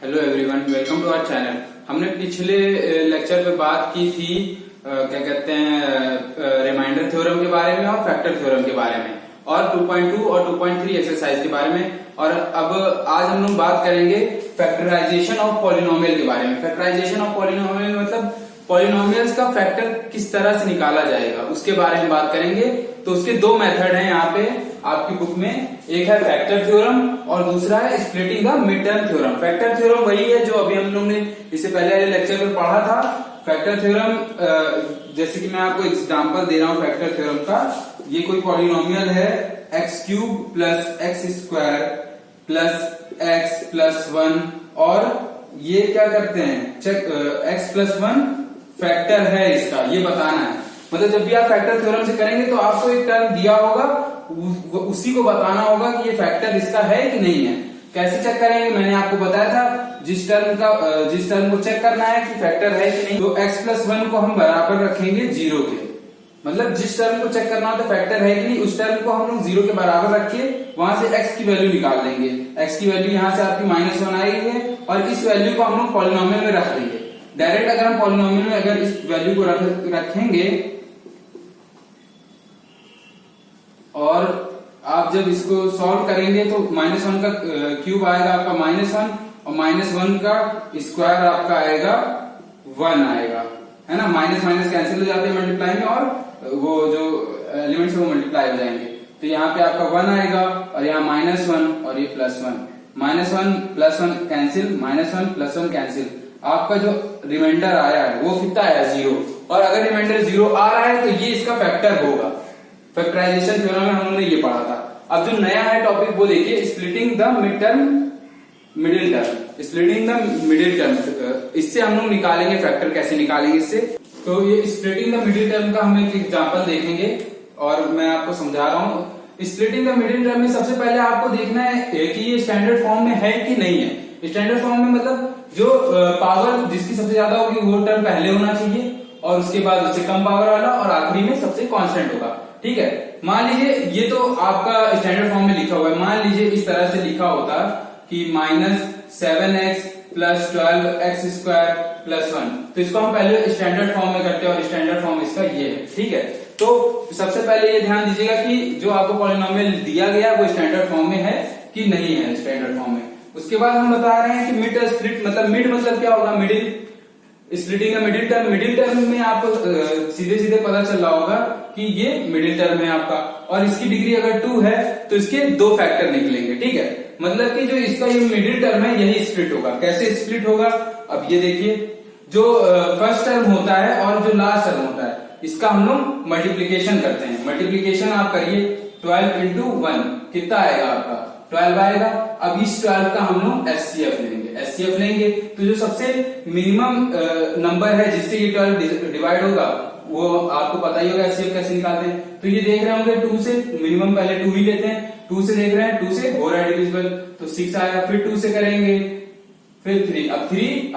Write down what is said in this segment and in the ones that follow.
Hello everyone, welcome to our channel. हमने पिछले lecture पे बात की थी क्या कहते हैं रिमाइंडर थ्योरम के बारे में और फैक्टर थ्योरम के बारे में और 2.2 और 2.3 एक्सरसाइज के बारे में। और अब आज हम लोग बात करेंगे फैक्टराइजेशन ऑफ पॉलिनोमियल के बारे में। फैक्टराइजेशन ऑफ पॉलिनोमियल मतलब पॉलिनोमियल्स का फैक्टर किस तरह से निकाला जाएगा उसके बारे में बात करेंगे। तो उसके दो मेथड हैं यहाँ पे आपकी बुक में, एक है फैक्टर थ्योरम और दूसरा है splitting the mid term theorem. Factor theorem वही है जो अभी हम लोग ने इससे पहले वाले लेक्चर में पढ़ा था। फैक्टर थ्योरम जैसे कि मैं आपको एग्जांपल दे रहा हूं फैक्टर थ्योरम का। ये कोई पॉलिनोमियल है x cube plus x square plus x plus 1 और ये क्या करते हैं चेक x प्लस 1 फैक्टर है इसका, ये बताना है। मतलब जब भी आप फैक्टर थ्योरम से करेंगे तो आपको एक टर्म दिया होगा, उसी को बताना होगा कि ये फैक्टर इसका है कि नहीं है। कैसे चेक करेंगे मैंने आपको बताया था, जिस टर्म को चेक करना है कि फैक्टर है कि नहीं, तो x प्लस 1 को हम बराबर रखेंगे 0 के। मतलब जिस टर्म को चेक करना हो तो फैक्टर है कि नहीं, उस टर्म को हम लोग 0 के बराबर रख के वहां से x की वैल्यू निकाल देंगे। x की वैल्यू यहाँ से आपकी -1 आई है और इस वैल्यू को हम लोग पॉलिनोमियल में रख देंगे। डायरेक्ट अगर हम पॉलिनोमियल में अगर इस वैल्यू को रखेंगे और आप जब इसको सॉल्व करेंगे तो -1 का क्यूब आएगा आपका -1 और -1 का स्क्वायर आपका आएगा 1 आएगा, है ना। माइनस माइनस कैंसिल हो जाते हैं मल्टीप्लाई में और वो जो एलिमेंट्स है वो मल्टीप्लाई हो जाएंगे। तो यहाँ पे आपका 1 आएगा और यहाँ -1 और ये +1, -1 +1 कैंसिल, -1 +1 कैंसिल। आपका जो रिमाइंडर आया है वो कितना आया 0। और अगर रिमाइंडर 0 आ रहा है तो ये इसका फैक्टर होगा। फैक्टराइजेशन थ्योरम में हम लोगों ने ये पढ़ा था। अब जो नया है टॉपिक वो देखिए, splitting the middle term. Splitting the middle term, इससे हम लोग निकालेंगे फैक्टर। कैसे निकालेंगे इससे, तो ये स्प्लिटिंग द मिडिल टर्म का हम एक एग्जांपल देखेंगे और मैं आपको समझा रहा हूँ। स्प्लिटिंग द मिडिल टर्म में सबसे पहले आपको देखना है कि ये स्टैंडर्ड फॉर्म में है कि नहीं है। स्टैंडर्ड फॉर्म में मतलब जो पावर जिसकी सबसे ज्यादा होगी वो टर्म पहले होना चाहिए और उसके बाद उससे कम पावर वाला और आखिरी में सबसे कांस्टेंट होगा। ठीक है, मान लीजिए ये तो आपका स्टैंडर्ड फॉर्म में लिखा हुआ है। मान लीजिए इस तरह से लिखा होता कि -7x + 12x² + 1, तो इसको हम पहले स्टैंडर्ड फॉर्म में करते हैं और स्टैंडर्ड फॉर्म इसका ये है। ठीक है, तो सबसे पहले ये ध्यान दीजिएगा कि जो आपको पॉलिनोमियल दिया गया वो स्टैंडर्ड फॉर्म में है कि नहीं है स्टैंडर्ड फॉर्म में। उसके बाद हम बता रहे हैं कि मिड स्प्लिट मतलब मिड मतलब क्या होगा, मिडिल। स्प्लिटिंग का मिडिल टर्म में आपको सीधे सीधे पता चल रहा होगा कि ये मिडिल टर्म है आपका और इसकी डिग्री अगर 2 है तो इसके 2 फैक्टर निकलेंगे। ठीक है, मतलब कि जो इसका ये मिडिल टर्म है यही स्प्लिट होगा। कैसे स्प्लिट होगा, अब ये देखिए, जो फर्स्ट टर्म होता है और जो लास्ट टर्म होता है इसका हम लोग मल्टीप्लीकेशन करते हैं। मल्टीप्लीकेशन आप करिए, 12 × 1 कितना आएगा आपका 12 आएगा। अब इस 12 का हम लोग एचसीएफ लेंगे। तो जो सबसे मिनिमम नंबर है जिससे ये 12 डिवाइड होगा वो आपको पता ही होगा एचसीएफ कैसे निकालते हैं। तो ये देख रहे होंगे 2 से, मिनिमम पहले 2 ही लेते हैं, 2 से देख रहे हैं, 2 से हो रहा है डिविजिबल तो 6 आएगा, फिर 2 से करेंगे, फिर 3, अब 3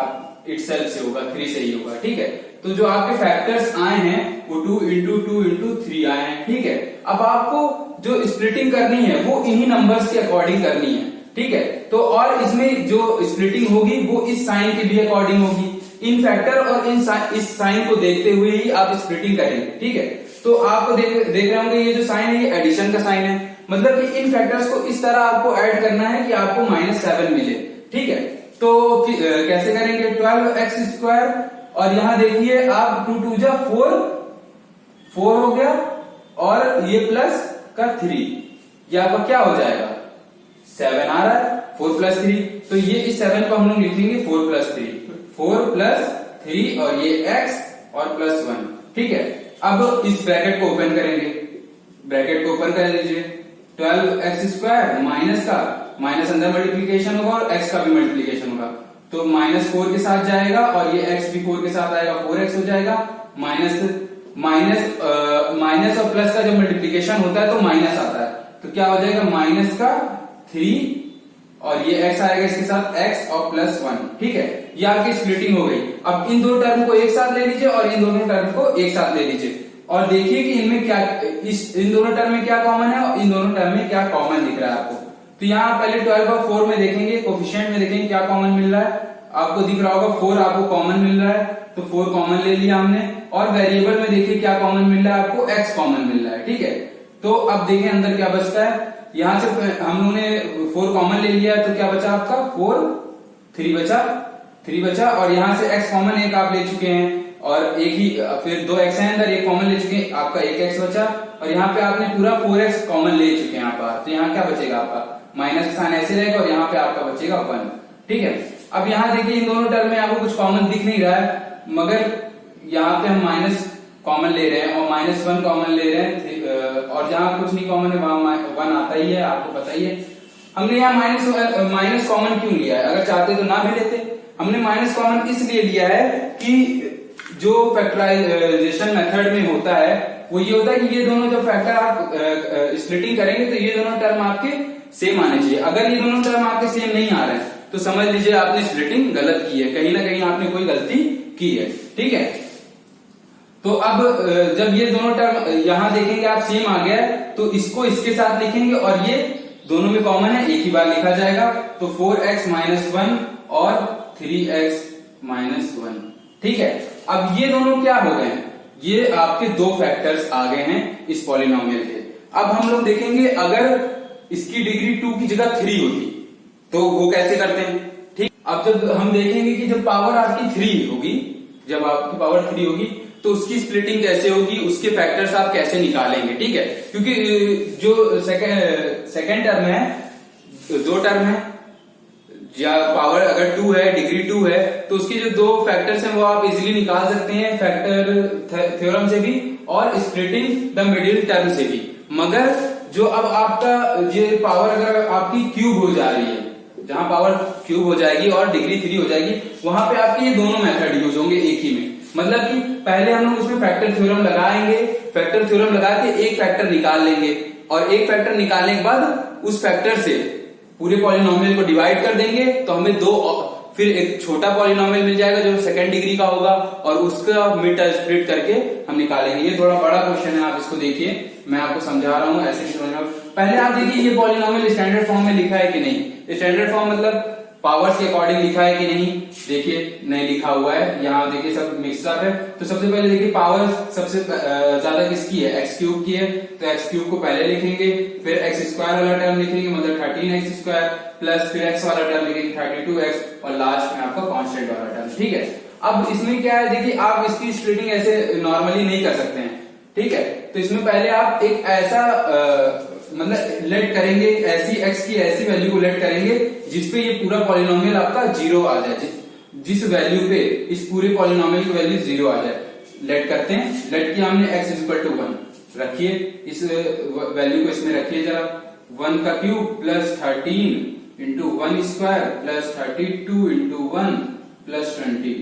इटसेल्फ से होगा, 3 से ही होगा। ठीक है, तो जो आपके फैक्टर्स आए हैं वो 2 × 2 × 3 आए हैं। ठीक है, अब आपको जो स्प्लिटिंग करनी है वो इन्हीं नंबर्स के अकॉर्डिंग करनी है। ठीक है, तो और इसमें जो स्प्लिटिंग होगी वो इस साइन के भी अकॉर्डिंग होगी। इन फैक्टर और इस साइन को देखते हुए ही आप स्प्लिटिंग करेंगे। ठीक है, तो आपको देख रहे होंगे ये जो साइन है ये एडिशन का साइन है, मतलब कि इन फैक्टर्स को इस तरह आपको ऐड करना है कि आपको -7 मिले। ठीक है, तो कैसे करेंगे, 12x² और यहां देखिए आप 2 × 2 = 4 हो गया और ये प्लस का 3, ये आपका क्या हो जाएगा 7 आ रहा है, 4 + 3। तो ये इस 7 को हम लोग लिखेंगे 4 + 3, 4 + 3 और ये x और +1। ठीक है, अब इस ब्रैकेट को ओपन करेंगे, ब्रैकेट को ओपन कर लीजिए, 12x² माइनस का माइनस अंदर मल्टीप्लीकेशन होगा और x का भी मल्टीप्लीकेशन होगा तो -4 के साथ जाएगा और ये x भी 4 के साथ आएगा, 4x हो जाएगा। माइनस और प्लस का जब मल्टीप्लीकेशन होता है तो माइनस आता है, तो क्या हो जाएगा -3 और ये x आएगा इसके साथ x और +1। ठीक है, ये आपकी स्प्लिटिंग हो गई। अब इन दो टर्म को एक साथ ले लीजिए और इन दोनों टर्म को एक साथ ले लीजिए और देखिए कि इनमें क्या इन दोनों टर्म में क्या कॉमन है और इन दोनों टर्म में क्या कॉमन दिख रहा है आपको। तो यहाँ पहले 12 और 4 में देखेंगे, कोफिशिएंट में देखेंगे क्या कॉमन मिल रहा है। आपको दिख रहा होगा 4 आपको कॉमन मिल रहा है, तो 4 कॉमन ले लिया हमने। और वेरिएबल में देखिए क्या कॉमन मिल रहा है आपको, x कॉमन मिल रहा है, ठीक है। तो अब देखें अंदर क्या बचता है, यहाँ से हम लोगों ने 4 कॉमन ले लिया, तो क्या बचा आपका 4, 3 बचा और यहाँ से x कॉमन एक आप ले चुके हैं और एक ही फिर 2x है अंदर, एक कॉमन ले चुके हैं, आपका 1x बचा और यहाँ पे आपने पूरा 4x कॉमन ले चुके हैं यहाँ पर। तो यहाँ क्या बचेगा आपका, माइनस का साइन ऐसे रहेगा और यहाँ पे आपका बचेगा 1, ठीक है। अब यहाँ देखिए इन दोनों टर्म में आपको कुछ कॉमन दिख नहीं रहा है, मगर यहाँ पे हम माइनस कॉमन ले रहे हैं और -1 कॉमन ले रहे हैं और जहाँ कुछ नहीं कॉमन है वहां 1 आता ही है, आपको पता ही है। हमने यहाँ माइनस कॉमन क्यों लिया है, अगर चाहते तो ना भी लेते। हमने माइनस कॉमन इसलिए लिया है कि जो फैक्टराइजेशन मेथड में होता है वो ये होता है कि ये दोनों जब फैक्टर आप स्प्लिटिंग करेंगे तो ये दोनों टर्म आपके सेम आने चाहिए। अगर ये दोनों टर्म आपके सेम नहीं आ रहे हैं तो समझ लीजिए आपने स्प्लिटिंग गलत की है, कहीं ना कहीं आपने कोई गलती की है, ठीक है। तो अब जब ये दोनों टर्म यहां देखेंगे आप सेम आ गया है तो इसको इसके साथ लिखेंगे और ये दोनों में कॉमन है, एक ही बार लिखा जाएगा। तो 4x - 1 और 3x - 1, ठीक है। अब ये दोनों क्या हो गए, ये आपके दो फैक्टर्स आ गए हैं इस पॉलिनोमियल के। अब हम लोग देखेंगे अगर इसकी डिग्री 2 की जगह 3 होती तो वो कैसे करते हैं, ठीक। अब जब हम देखेंगे कि जब पावर आपकी 3 होगी, जब आपकी पावर 3 होगी तो उसकी स्प्लिटिंग कैसे होगी, उसके फैक्टर्स आप कैसे निकालेंगे, ठीक है। क्योंकि जो सेकेंड टर्म है, दो टर्म है या पावर अगर 2 है, डिग्री 2 है, तो उसके जो दो फैक्टर्स हैं वो आप इजीली निकाल सकते हैं फैक्टर थ्योरम से भी और स्प्लिटिंग द मिडिल टर्म से भी। मगर जो अब आपका ये पावर अगर आपकी क्यूब हो जा रही है, जहां पावर क्यूब हो जाएगी और डिग्री 3 हो जाएगी, वहां पे आपके ये दोनों मेथड यूज होंगे एक ही में। मतलब कि पहले हम लोग उसमें फैक्टर थ्योरम लगाएंगे, फैक्टर थ्योरम लगा के एक फैक्टर निकाल लेंगे और एक फैक्टर निकालने के बाद उस फैक्टर से पूरे पॉलिनोमियल को डिवाइड कर देंगे तो हमें फिर एक छोटा पॉलिनोमियल मिल जाएगा जो सेकंड डिग्री का होगा और उसका मिड टर्म स्प्लिट करके हम निकालेंगे। ये थोड़ा बड़ा क्वेश्चन है, आप इसको देखिए, मैं आपको समझा रहा हूं ऐसे समझना। पहले आप देखिए ये पॉलिनोमियल स्टैंडर्ड फॉर्म में लिखा है कि नहीं, स्टैंडर्ड फॉर्म मतलब पावर्स के अकॉर्डिंग लिखा है कि नहीं, देखिए नहीं लिखा हुआ है, यहाँ देखिए सब मिक्सअप है। तो सबसे पहले देखिए पावर सबसे ज्यादा किसकी है, x क्यूब की है, तो x क्यूब को पहले लिखेंगे, फिर x स्क्वायर वाला टर्म लिखेंगे मतलब 13x स्क्वायर प्लस फिर x वाला टर्म लिखेंगे 32x और लास्ट में आपका कांस्टेंट वाला टर्म, ठीक है। अब इसमें क्या है, देखिए आप इसकी स्प्लिटिंग ऐसे नॉर्मली नहीं कर सकते हैं, ठीक है। तो इसमें पहले आप एक ऐसा मतलब लेट करेंगे, ऐसी x की ऐसी वैल्यू को लेट करेंगे जिसपे ये पूरा पॉलिनोमियल आपका 0 आ जाए, जिस वैल्यू पे इस पूरे पॉलिनोमियल की वैल्यू 0 आ जाए। लेट करते हैं, लेट किया हमने x = 1 रखिए, इस वैल्यू को इसमें रखिए जरा, 1 का cube plus 13 into 1 square plus 32 into 1 plus 20,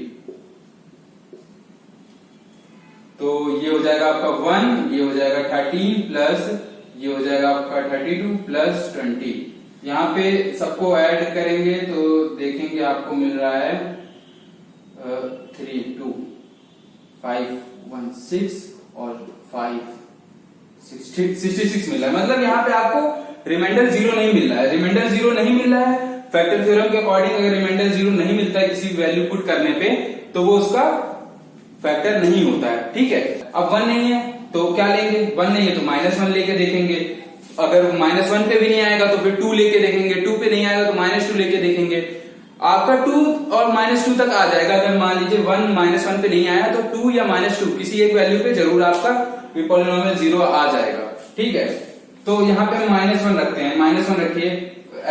तो ये हो जाएगा आपका 1, ये हो जाएगा 13 प्लस ये हो जाएगा आपका 32 प्लस 20। यहाँ पे सबको ऐड करेंगे तो देखेंगे आपको मिल रहा है 3 2 5 1 6 और 5 66 मिल रहा है। मतलब यहाँ पे आपको रिमाइंडर 0 नहीं मिल रहा है, रिमाइंडर 0 नहीं मिल रहा है। फैक्टर थ्योरम के अकॉर्डिंग अगर रिमाइंडर 0 नहीं मिलता है किसी वैल्यू पुट करने पे तो वो उसका फैक्टर नहीं होता है, ठीक है। अब 1 नहीं है तो क्या लेंगे, 1 नहीं है तो -1 लेके देखेंगे, अगर -1 पे भी नहीं आएगा तो फिर 2 लेके देखेंगे, 2 पे नहीं आएगा तो -2 लेके देखेंगे। आपका 2 और -2 तक आ जाएगा। अगर मान लीजिए 1 -1 पे नहीं आया तो 2 या -2 किसी एक वैल्यू पे जरूर आपका पॉलिनोमियल 0 आ जाएगा, ठीक है। तो यहाँ पे हम -1 रखते हैं, -1 रखिए,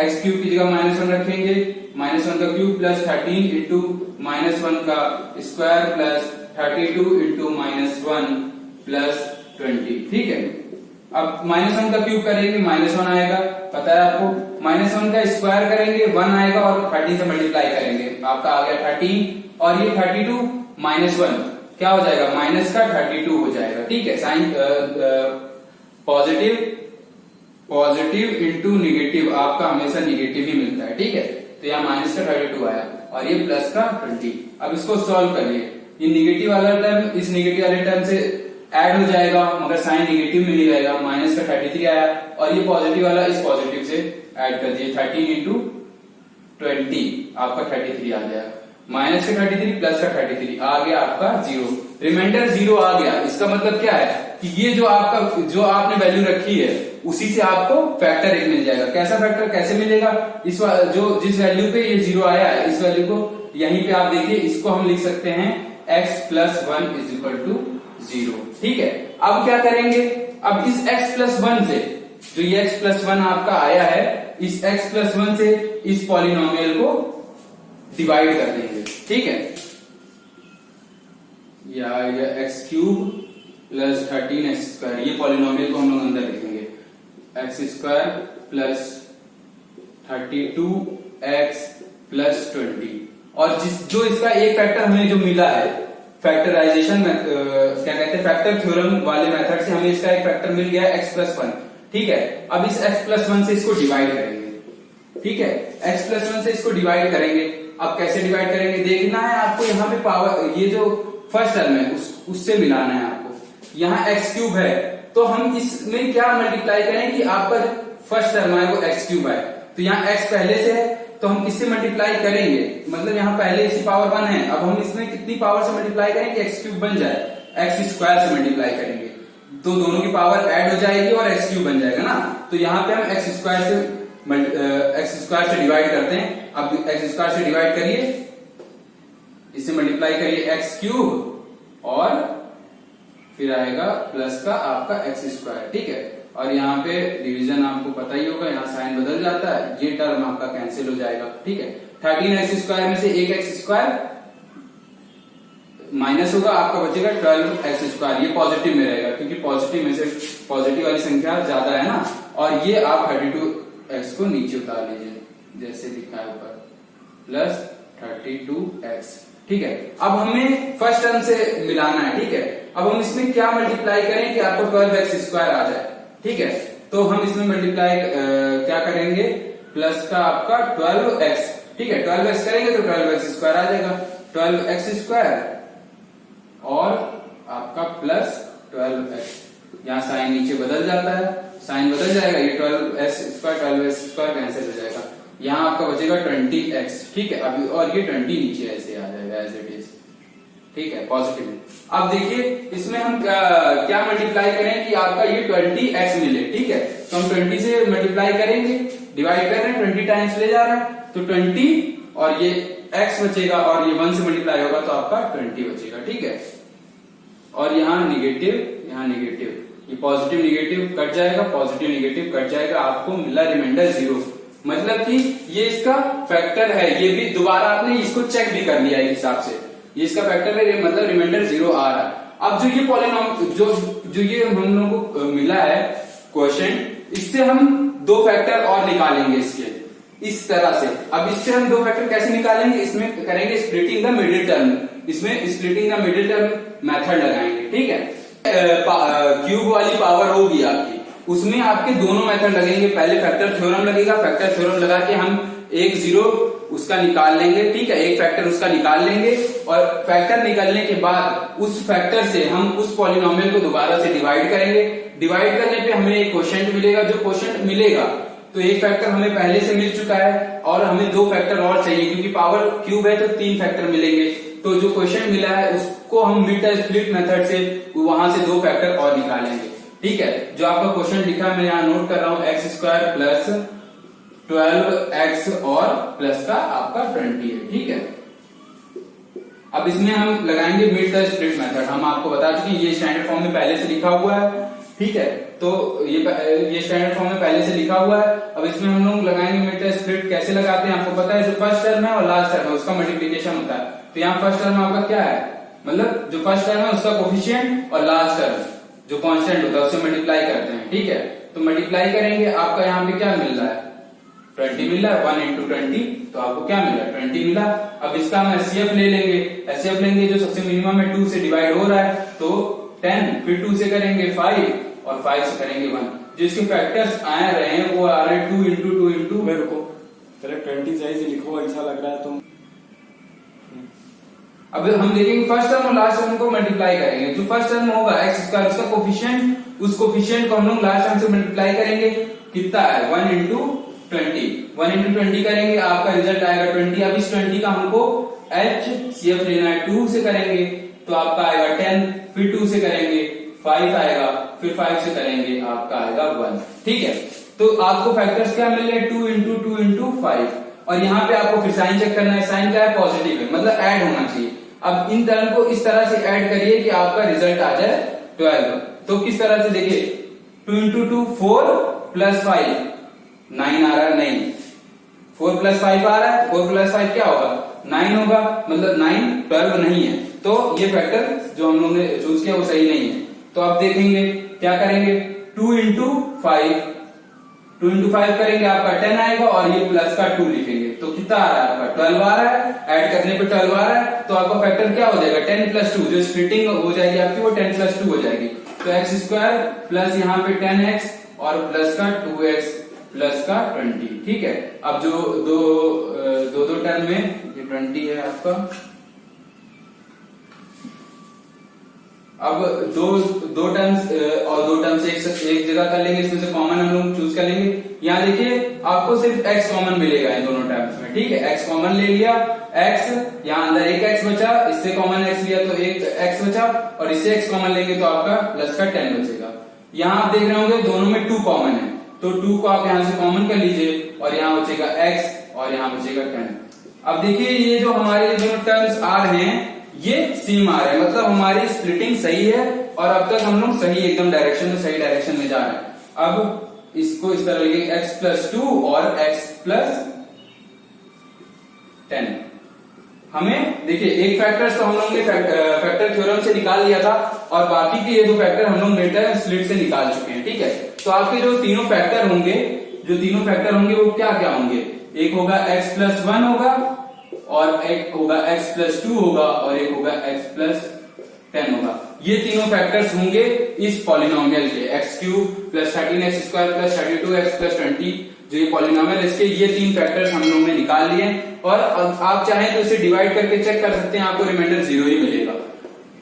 x क्यूब की जगह -1 रखेंगे, -1 का क्यूब प्लस 13 इंटू -1 का स्क्वायर प्लस 32 इंटू -1 प्लस 20, ठीक है। अब -1 का क्यूब करेंगे -1 आएगा, पता है आपको, -1 का स्क्वायर करेंगे 1 आएगा और 13 से मल्टीप्लाई करेंगे, आपका आ गया 13 और ये 32 -1 क्या हो जाएगा, माइनस का 32 हो जाएगा, ठीक है। साइन पॉजिटिव इंटू निगेटिव आपका हमेशा निगेटिव ही मिलता है, ठीक है। तो यहाँ माइनस का 32 आया और ये प्लस का 20। अब इसको सॉल्व करिए, ये निगेटिव वाला टर्म इस निगेटिव वाले टर्म से ऐड हो जाएगा, मगर साइन नेगेटिव में ही रहेगा। माइनस का 33 आया और ये पॉजिटिव वाला इस पॉजिटिव से ऐड कर दिए, 13 इंटू 20 आपका 33 आ जाएगा। माइनस का 33 प्लस का 33 आ गया आपका 0, रिमाइंडर 0 आ गया। इसका मतलब क्या है कि ये जो आपने वैल्यू रखी है उसी से आपको फैक्टर एक मिल जाएगा। कैसा फैक्टर कैसे मिलेगा? जिस वैल्यू पे ये 0 आया है इस वैल्यू को यहीं पे आप देखिए, इसको हम लिख सकते हैं x plus 1 is equal to 0। ठीक है, अब क्या करेंगे? अब इस x प्लस 1 से जो ये x प्लस 1 आपका आया है, इस x प्लस 1 से इस पॉलिनोमियल को डिवाइड कर देंगे। ठीक है, या x cube plus 13x square, ये पॉलिनोमियल को हम लोग अंदर लिखेंगे, x square plus 32x plus 20। और जो इसका एक फैक्टर हमें जो मिला है फैक्टराइजेशन में क्या कहते हैं, फैक्टर थ्योरम वाले मेथड से हमें इसका एक फैक्टर मिल गया x प्लस 1। ठीक है, अब इस x प्लस 1 से इसको डिवाइड करेंगे। ठीक है, x प्लस 1 से इसको डिवाइड करेंगे। अब कैसे डिवाइड करेंगे देखना है आपको। यहाँ पे पावर, ये जो फर्स्ट टर्म है उससे मिलाना है आपको। यहाँ x क्यूब है तो हम इसमें क्या मल्टीप्लाई करें कि आपका जो फर्स्ट टर्म है वो x क्यूब है, तो यहाँ x पहले से है तो हम किससे मल्टीप्लाई करेंगे, मतलब यहाँ पहले इसकी पावर 1 है, अब हम इसमें कितनी पावर से मल्टीप्लाई करें कि x क्यूब बन जाए, x स्क्वायर से मल्टीप्लाई करेंगे तो दोनों की पावर ऐड हो जाएगी और x क्यूब बन जाएगा ना। तो यहाँ पे हम x स्क्वायर से डिवाइड करते हैं। अब x स्क्वायर से डिवाइड करिए, इससे मल्टीप्लाई करिए x क्यूब और फिर आएगा प्लस का आपका x स्क्वायर। ठीक है, और यहाँ पे डिवीजन आपको पता ही होगा, यहाँ साइन बदल जाता है, ये टर्म आपका कैंसिल हो जाएगा। ठीक है, 13x स्क्वायर में से एक x स्क्वायर माइनस होगा, आपका बचेगा 12x स्क्वायर। ये पॉजिटिव में रहेगा क्योंकि पॉजिटिव में से पॉजिटिव वाली संख्या ज्यादा है ना। और ये आप 32x को नीचे उतार लीजिए जैसे लिखा है ऊपर, प्लस 32x। ठीक है, अब हमें फर्स्ट टर्म से मिलाना है। ठीक है, अब हम इसमें क्या मल्टीप्लाई करें कि आपको 12x स्क्वायर आ जाए। ठीक है, तो हम इसमें मल्टीप्लाई क्या करेंगे, प्लस का आपका 12x। ठीक है, 12x करेंगे तो 12x स्क्वायर आ जाएगा, 12x स्क्वायर और आपका प्लस 12x। यहाँ साइन नीचे बदल जाता है, साइन बदल जाएगा, ये 12x square 12x square cancel हो जाएगा, यहाँ आपका बचेगा 20x। ठीक है, अभी और ये 20 नीचे ऐसे आ जाएगा एज इट इज। ठीक है, पॉजिटिव। अब देखिए इसमें हम क्या मल्टीप्लाई करें कि आपका ये 20x मिले। ठीक है, तो हम 20 से मल्टीप्लाई करेंगे, डिवाइड कर रहे हैं, 20 टाइम्स ले जा रहे हैं तो 20 और ये x बचेगा और ये 1 से मल्टीप्लाई होगा तो आपका 20 बचेगा। ठीक है, और यहाँ नेगेटिव, ये पॉजिटिव निगेटिव कट जाएगा, पॉजिटिव निगेटिव कट जाएगा, आपको मिला रिमाइंडर 0। मतलब कि ये इसका फैक्टर है, ये भी दोबारा आपने इसको चेक भी कर लिया है हिसाब से, ये इसका फैक्टर है, मतलब रिमाइंडर 0 आ रहा है। अब जो ये पॉलिनॉमियल जो ये हम लोगों को मिला है क्वेश्चन, इससे हम 2 फैक्टर और निकालेंगे इसके इस तरह से। अब इससे हम 2 फैक्टर कैसे निकालेंगे, इसमें करेंगे स्प्लिटिंग द मिडिल टर्म, इसमें splitting the middle term method लगाएंगे। ठीक है, क्यूब वाली पावर होगी आपकी, उसमें आपके दोनों मेथड लगेंगे। पहले फैक्टर थ्योरम लगेगा, फैक्टर थ्योरम लगा के हम एक 0 उसका निकाल लेंगे। ठीक है, एक फैक्टर उसका निकाल लेंगे और फैक्टर निकालने के बाद उस फैक्टर से हम उस पॉलिनोमियल को दोबारा से डिवाइड करेंगे। डिवाइड करने पे हमें एक क्वोशिएंट मिलेगा, जो क्वोशिएंट मिलेगा तो एक फैक्टर हमें पहले से मिल चुका है और हमें 2 फैक्टर और चाहिए क्योंकि पावर क्यूब है तो 3 फैक्टर मिलेंगे। तो जो क्वोशिएंट मिला है उसको हम मिड टर्म स्प्लिट मेथड से वहां से 2 फैक्टर और निकालेंगे। ठीक है, जो आपका क्वोशिएंट लिखा है मैं यहाँ नोट कर रहा हूँ, x स्क्वायर प्लस 12x और प्लस का आपका 20 है। ठीक है, अब इसमें हम लगाएंगे मिड टर्म स्प्लिट मेथड। हम आपको बता चुके ये स्टैंडर्ड फॉर्म में पहले से लिखा हुआ है। ठीक है, तो ये स्टैंडर्ड फॉर्म में पहले से लिखा हुआ है। अब इसमें हम लोग लगाएंगे मिड टर्म स्प्लिट। कैसे लगाते हैं आपको पता है, जो फर्स्ट टर्म है और लास्ट टर्म है उसका मल्टीप्लीकेशन होता है। तो यहाँ फर्स्ट टर्म आपका क्या है, मतलब जो फर्स्ट टर्म है उसका कोफिशिएंट और लास्ट टर्म जो कांस्टेंट होता है उससे मल्टीप्लाई करते हैं। ठीक है, तो मल्टीप्लाई करेंगे, आपका यहाँ पे क्या मिल रहा है, 20 मिल रहा है, 1 into 20 तो आपको क्या मिला, 20 मिला। अब इसका हम एचसीएफ ले लेंगे, एचसीएफ लेंगे जो सबसे मिनिमम है 2 से डिवाइड हो रहा है तो 10, फिर 2 से करेंगे 5 और 5 से करेंगे 1। जो इसके फैक्टर्स आ रहे हैं वो आ रहे हैं 2 into 2 into, मैं रुको पहले 20 सही से लिखो, ऐसा लग रहा है तुम अब हम देखेंगे फर्स्ट टर्म और लास्ट टर्म को मल्टीप्लाई करेंगे। जो फर्स्ट टर्म होगा एक्स स्क्वायर, उसका कोफिशिएंट, उस कोफिशिएंट को हम लोग लास्ट टर्म से मल्टीप्लाई करेंगे। कितना है 1 इंटू 20, 1 इंटू 20 करेंगे, आपका रिजल्ट आएगा 20। अब इस 20 का हमको HCF लेना है, 2 से करेंगे तो आपका आएगा 10, फिर 2 से करेंगे 5 आएगा, फिर 5 से करेंगे आपका आएगा 1। ठीक है, तो आपको फैक्टर्स क्या मिल रहे हैं 2 इंटू 2 इंटू 5। और यहाँ पे आपको फिर साइन चेक करना है, साइन क्या है पॉजिटिव है, मतलब ऐड होना चाहिए। अब इन टर्म को इस तरह से ऐड करिए कि आपका रिजल्ट आ जाए 12। तो किस तरह से देखिए 2 इंटू 2 4 प्लस 5 9 आ रहा है, नहीं 4 प्लस 5 आ रहा है, 4 प्लस 5 क्या होगा 9 होगा, मतलब 9 12 नहीं है। तो ये फैक्टर जो हम लोगों ने चूज किया वो सही नहीं है। तो आप देखेंगे क्या करेंगे 2 इंटू 5, 2 इंटू 5 करेंगे आपका 10 आएगा और ये प्लस का 2 लिखेंगे तो कितना आ रहा है आपका 12 आ रहा है। ऐड करने पे 12 आ रहा है तो आपका फैक्टर क्या हो जाएगा 10 प्लस 2, जो स्प्लिटिंग हो जाएगी आपकी वो 10 प्लस 2 हो जाएगी। तो एक्स स्क्वायर प्लस यहाँ पे 10x और प्लस का 2x प्लस का 20। ठीक है, अब जो दो टर्म में ये 20 है आपका। अब दो टर्म्स और दो टर्म्स एक जगह कर लेंगे, इसमें से कॉमन हम लोग चूज कर लेंगे। यहाँ देखिए आपको सिर्फ x कॉमन मिलेगा इन दोनों टर्म्स में। ठीक है, x कॉमन ले लिया, x यहाँ अंदर एक x बचा, इससे कॉमन x लिया तो एक x बचा, और इससे x कॉमन लेंगे तो आपका प्लस का 10 बचेगा। यहाँ आप देख रहे होंगे दोनों में 2 कॉमन है, तो 2 को आप यहाँ से कॉमन कर लीजिए और यहाँ बचेगा x और यहाँ बचेगा 10। अब देखिए ये जो हमारे दोनों टर्म्स आ रहे हैं ये सेम आ रहे हैं, मतलब हमारी स्प्लिटिंग सही है और अब तक हम लोग सही एकदम डायरेक्शन में, सही डायरेक्शन में जा रहे हैं। अब इसको इस तरह लिखेंगे x प्लस 2 और x प्लस 10। हमें देखिए एक फैक्टर तो हम लोग ने फैक्टर थ्योरम से निकाल लिया था और बाकी के ये 2 फैक्टर हम लोग मेटा स्प्लिट से निकाल चुके हैं। ठीक है, तो आपके जो तीनों फैक्टर होंगे वो क्या क्या होंगे, एक होगा x प्लस 1 होगा और एक होगा x प्लस 2 होगा और एक होगा x प्लस 10 होगा। ये तीनों फैक्टर्स होंगे इस पॉलिनोमियल के x cube plus 13x square plus 32x plus 20, जो ये पॉलिनोमियल इसके ये 3 फैक्टर्स हम लोगों ने निकाल लिए। और आप चाहें तो इसे डिवाइड करके चेक कर सकते हैं, आपको रिमाइंडर 0 ही मिलेगा।